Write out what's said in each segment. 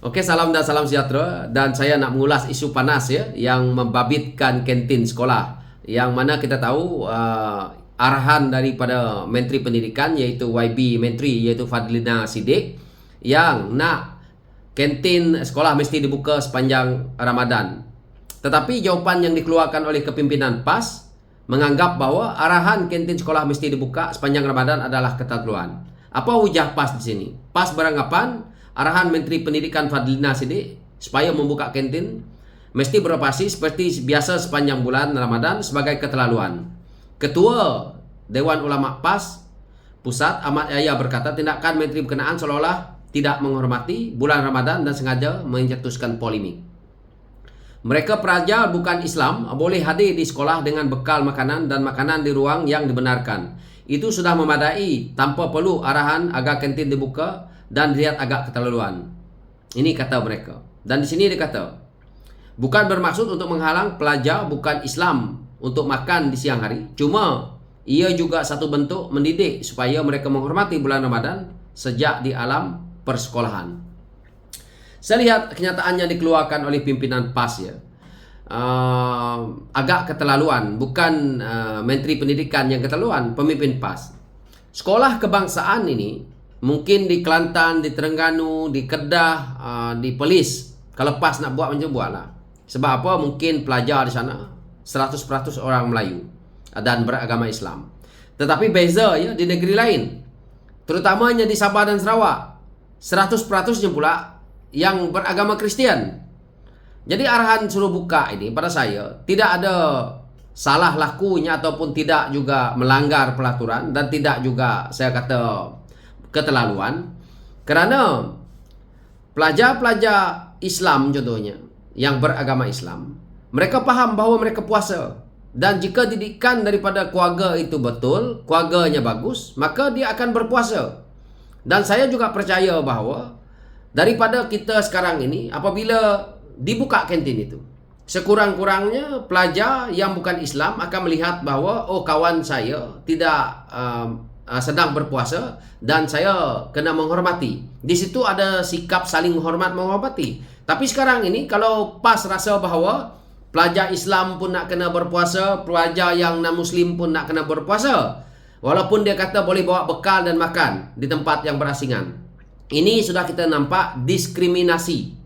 Oke, salam dan salam sejahtera. Dan saya nak mengulas isu panas ya yang membabitkan kantin sekolah. Yang mana kita tahu arahan daripada Menteri Pendidikan iaitu YB Menteri iaitu Fadlina Siddiq yang nak kantin sekolah mesti dibuka sepanjang Ramadan. Tetapi jawapan yang dikeluarkan oleh kepimpinan PAS menganggap bahawa arahan kantin sekolah mesti dibuka sepanjang Ramadan adalah keterlaluan. Apa hujah PAS di sini? PAS beranggapan arahan Menteri Pendidikan Fadlina Siddiq supaya membuka kantin mesti beroperasi seperti biasa sepanjang bulan Ramadan sebagai keterlaluan. Ketua Dewan Ulama PAS Pusat Ahmad Yahya berkata tindakan Menteri berkenaan seolah-olah tidak menghormati bulan Ramadan dan sengaja mencetuskan polemik. Mereka pelajar bukan Islam boleh hadir di sekolah dengan bekal makanan dan makanan di ruang yang dibenarkan. Itu sudah memadai tanpa perlu arahan agar kantin dibuka dan dilihat agak keterlaluan. Ini kata mereka. Dan di sini dia kata, bukan bermaksud untuk menghalang pelajar bukan Islam untuk makan di siang hari. Cuma ia juga satu bentuk mendidik supaya mereka menghormati bulan Ramadan sejak di alam persekolahan. Saya lihat kenyataan yang dikeluarkan oleh pimpinan PAS ya. Agak keterlaluan. Bukan Menteri Pendidikan yang keterlaluan, pemimpin PAS. Sekolah kebangsaan ini mungkin di Kelantan, di Terengganu, di Kedah, di Perlis. Kalau PAS nak buat macam buatlah. Sebab apa? Mungkin pelajar di sana 100% orang Melayu dan beragama Islam. Tetapi beza ya di negeri lain. Terutamanya di Sabah dan Sarawak. 100% pula yang beragama Kristian. Jadi arahan suruh buka ini pada saya tidak ada salah lakunya ataupun tidak juga melanggar peraturan dan tidak juga saya kata keterlaluan, kerana pelajar-pelajar Islam contohnya yang beragama Islam, mereka faham bahawa mereka puasa, dan jika didikan daripada keluarga itu betul, keluarganya bagus, maka dia akan berpuasa. Dan saya juga percaya bahawa daripada kita sekarang ini apabila dibuka kantin itu, sekurang-kurangnya pelajar yang bukan Islam akan melihat bahawa oh, kawan saya tidak sedang berpuasa dan saya kena menghormati. Di situ ada sikap saling menghormati. Tapi sekarang ini kalau PAS rasa bahawa pelajar Islam pun nak kena berpuasa, pelajar yang non-Muslim pun nak kena berpuasa, walaupun dia kata boleh bawa bekal dan makan di tempat yang berasingan. Ini sudah kita nampak diskriminasi.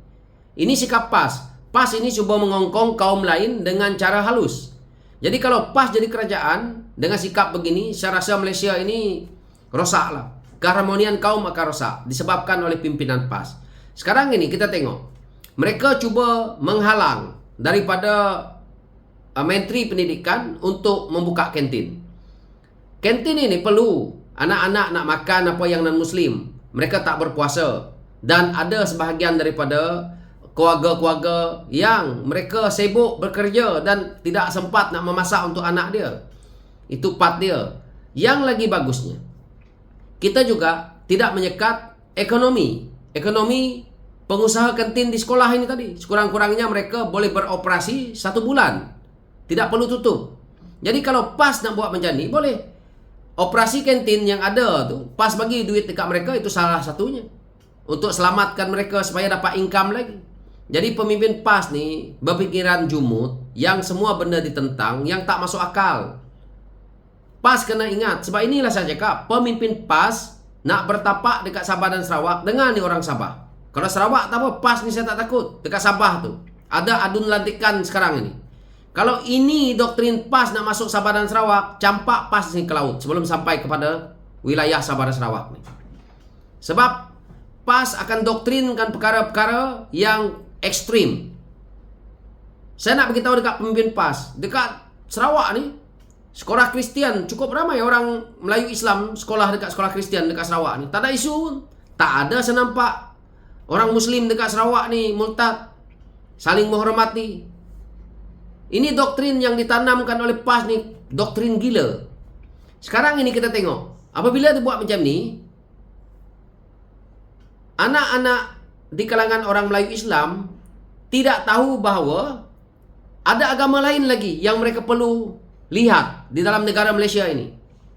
Ini sikap PAS. PAS ini cuba mengongkong kaum lain dengan cara halus. Jadi kalau PAS jadi kerajaan dengan sikap begini, saya rasa Malaysia ini rosaklah. Keharmonian kaum akan rosak disebabkan oleh pimpinan PAS. Sekarang ini kita tengok, mereka cuba menghalang daripada Menteri Pendidikan untuk membuka kantin. Kantin ini perlu anak-anak nak makan apa yang non-Muslim. Mereka tak berpuasa. Dan ada sebahagian daripada keluarga-keluarga yang mereka sibuk bekerja dan tidak sempat nak memasak untuk anak dia. Itu part dia. Yang lagi bagusnya, kita juga tidak menyekat ekonomi pengusaha kantin di sekolah ini tadi. Sekurang-kurangnya mereka boleh beroperasi 1 bulan. Tidak perlu tutup. Jadi kalau PAS nak buat macam ni, boleh. Operasi kantin yang ada tu, PAS bagi duit dekat mereka, itu salah satunya. Untuk selamatkan mereka supaya dapat income lagi. Jadi pemimpin PAS ni berfikiran jumut yang semua benda ditentang, yang tak masuk akal. PAS kena ingat, sebab inilah saya cakap, pemimpin PAS nak bertapak dekat Sabah dan Sarawak dengan ni orang Sabah. Kalau Sarawak tak apa, PAS ni saya tak takut. Dekat Sabah tu ada adun lantikan sekarang ini. Kalau ini doktrin PAS nak masuk Sabah dan Sarawak, campak PAS ni ke laut sebelum sampai kepada wilayah Sabah dan Sarawak ni. Sebab PAS akan doktrinkan perkara-perkara yang ekstrim. Saya nak beritahu dekat pemimpin PAS, dekat Sarawak ni, sekolah Kristian cukup ramai orang Melayu Islam sekolah dekat sekolah Kristian dekat Sarawak ni. Tak ada isu. Tak ada saya nampak orang Muslim dekat Sarawak ni murtad, saling menghormati. Ini doktrin yang ditanamkan oleh PAS ni, doktrin gila. Sekarang ini kita tengok, apabila dia buat macam ni, anak-anak di kalangan orang Melayu Islam tidak tahu bahawa ada agama lain lagi yang mereka perlu lihat di dalam negara Malaysia ini.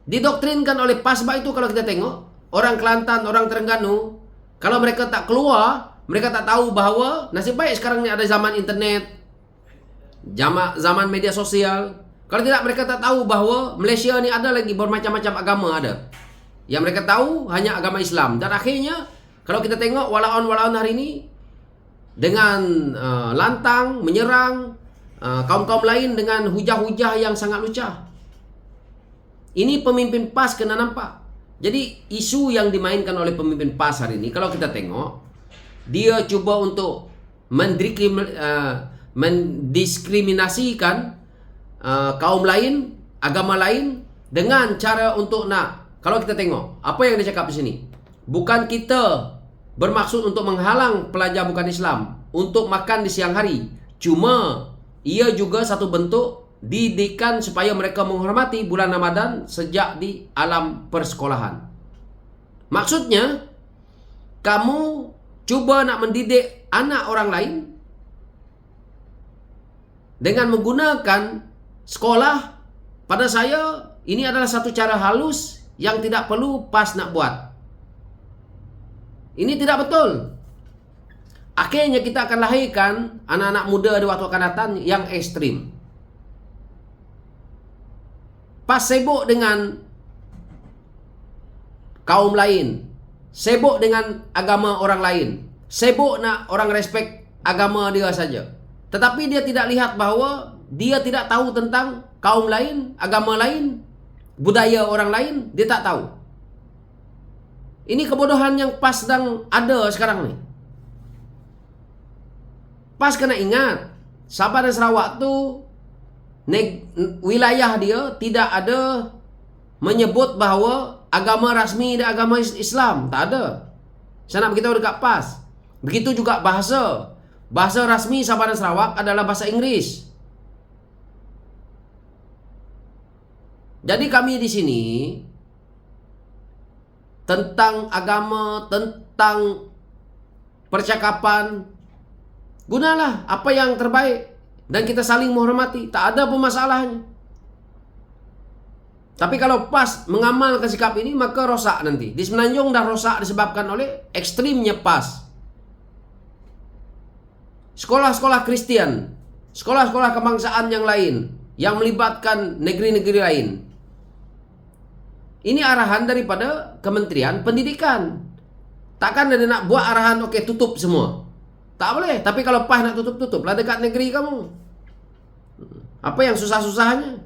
Didoktrinkan oleh PAS. Sebab itu kalau kita tengok orang Kelantan, orang Terengganu, kalau mereka tak keluar, Mereka tak tahu bahawa nasib baik sekarang ni ada zaman internet, zaman media sosial. Kalau tidak, mereka tak tahu bahawa Malaysia ni ada lagi bermacam-macam agama ada. Yang mereka tahu hanya agama Islam. Dan akhirnya, kalau kita tengok walaun-walaun hari ini, dengan lantang, menyerang kaum-kaum lain dengan hujah-hujah yang sangat lucah. Ini pemimpin PAS kena nampak. Jadi, isu yang dimainkan oleh pemimpin PAS hari ini, kalau kita tengok, dia cuba untuk mendiskriminasikan kaum lain, agama lain dengan cara untuk kalau kita tengok apa yang dia cakap di sini, bukan kita bermaksud untuk menghalang pelajar bukan Islam untuk makan di siang hari, cuma ia juga satu bentuk didikan supaya mereka menghormati bulan Ramadan sejak di alam persekolahan. Maksudnya, kamu cuba nak mendidik anak orang lain dengan menggunakan sekolah. Pada saya, ini adalah satu cara halus yang tidak perlu PAS nak buat. Ini tidak betul. Akhirnya kita akan lahirkan anak-anak muda di waktu akan datang yang ekstrim. PAS sibuk dengan kaum lain, sibuk dengan agama orang lain, sibuk nak orang respect agama dia saja. Tetapi dia tidak lihat bahawa dia tidak tahu tentang kaum lain, agama lain, budaya orang lain, dia tak tahu. Ini kebodohan yang PAS sedang ada sekarang ni. PAS kena ingat, Sabah dan Sarawak tu wilayah dia tidak ada menyebut bahawa agama rasmi dan agama Islam. Tak ada. Saya nak beritahu dekat PAS. Begitu juga bahasa. Bahasa rasmi Sabah dan Sarawak adalah bahasa Inggeris. Jadi kami di sini tentang agama, tentang percakapan, gunalah apa yang terbaik dan kita saling menghormati. Tak ada pemasalahnya. Tapi kalau PAS mengamalkan sikap ini, maka rosak nanti. Di Semenanjung dah rosak disebabkan oleh ekstrimnya PAS. Sekolah-sekolah Kristian, sekolah-sekolah kebangsaan yang lain, yang melibatkan negeri-negeri lain. Ini arahan daripada Kementerian Pendidikan. Takkan dia nak buat arahan, okey tutup semua. Tak boleh. Tapi kalau PAS nak tutup, lah dekat negeri kamu. Apa yang susah-susahnya?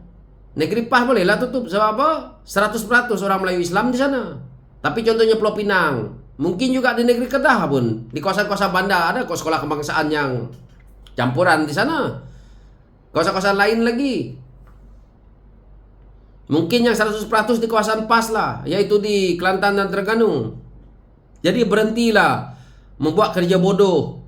Negeri PAS bolehlah tutup. Sebab apa? 100% orang Melayu Islam di sana. Tapi contohnya Pulau Pinang, mungkin juga di negeri Kedah pun, di kawasan-kawasan bandar ada kok sekolah kebangsaan yang campuran di sana. Kawasan-kawasan lain lagi. Mungkin yang 100% di kawasan PAS lah, yaitu di Kelantan dan Terengganu. Jadi berhentilah membuat kerja bodoh.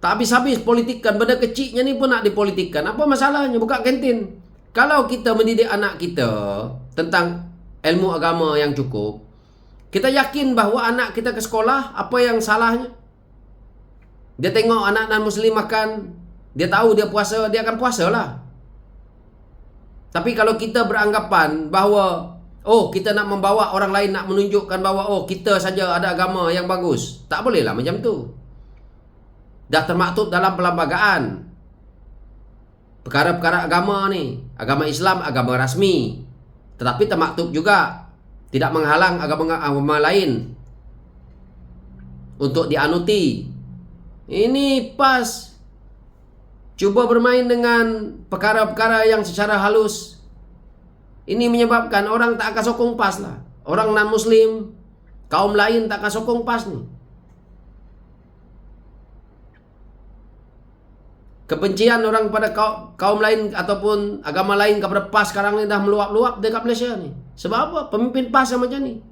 Tak habis-habis politikkan. Benda kecilnya ni pun nak dipolitikkan. Apa masalahnya? Buka kantin. Kalau kita mendidik anak kita tentang ilmu agama yang cukup, kita yakin bahawa anak kita ke sekolah, apa yang salahnya? Dia tengok anak non-Muslim makan, dia tahu dia puasa, dia akan puasa lah. Tapi kalau kita beranggapan bahawa kita nak membawa orang lain, nak menunjukkan bahawa kita saja ada agama yang bagus, tak bolehlah macam tu. Dah termaktub dalam perlembagaan. Perkara-perkara agama ni, agama Islam, agama rasmi, tetapi termaktub juga tidak menghalang agama lain untuk dianuti. Ini PAS cuba bermain dengan perkara-perkara yang secara halus. Ini menyebabkan orang tak akan sokong PAS lah. Orang non-Muslim, kaum lain tak akan sokong PAS ni. Kebencian orang pada kaum lain ataupun agama lain kepada PAS sekarang ni dah meluap-luap dekat Malaysia ni. Sebab apa? Pemimpin PAS yang macam ni.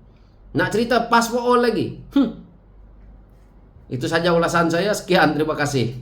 Nak cerita PAS for all lagi. Itu saja ulasan saya. Sekian, terima kasih.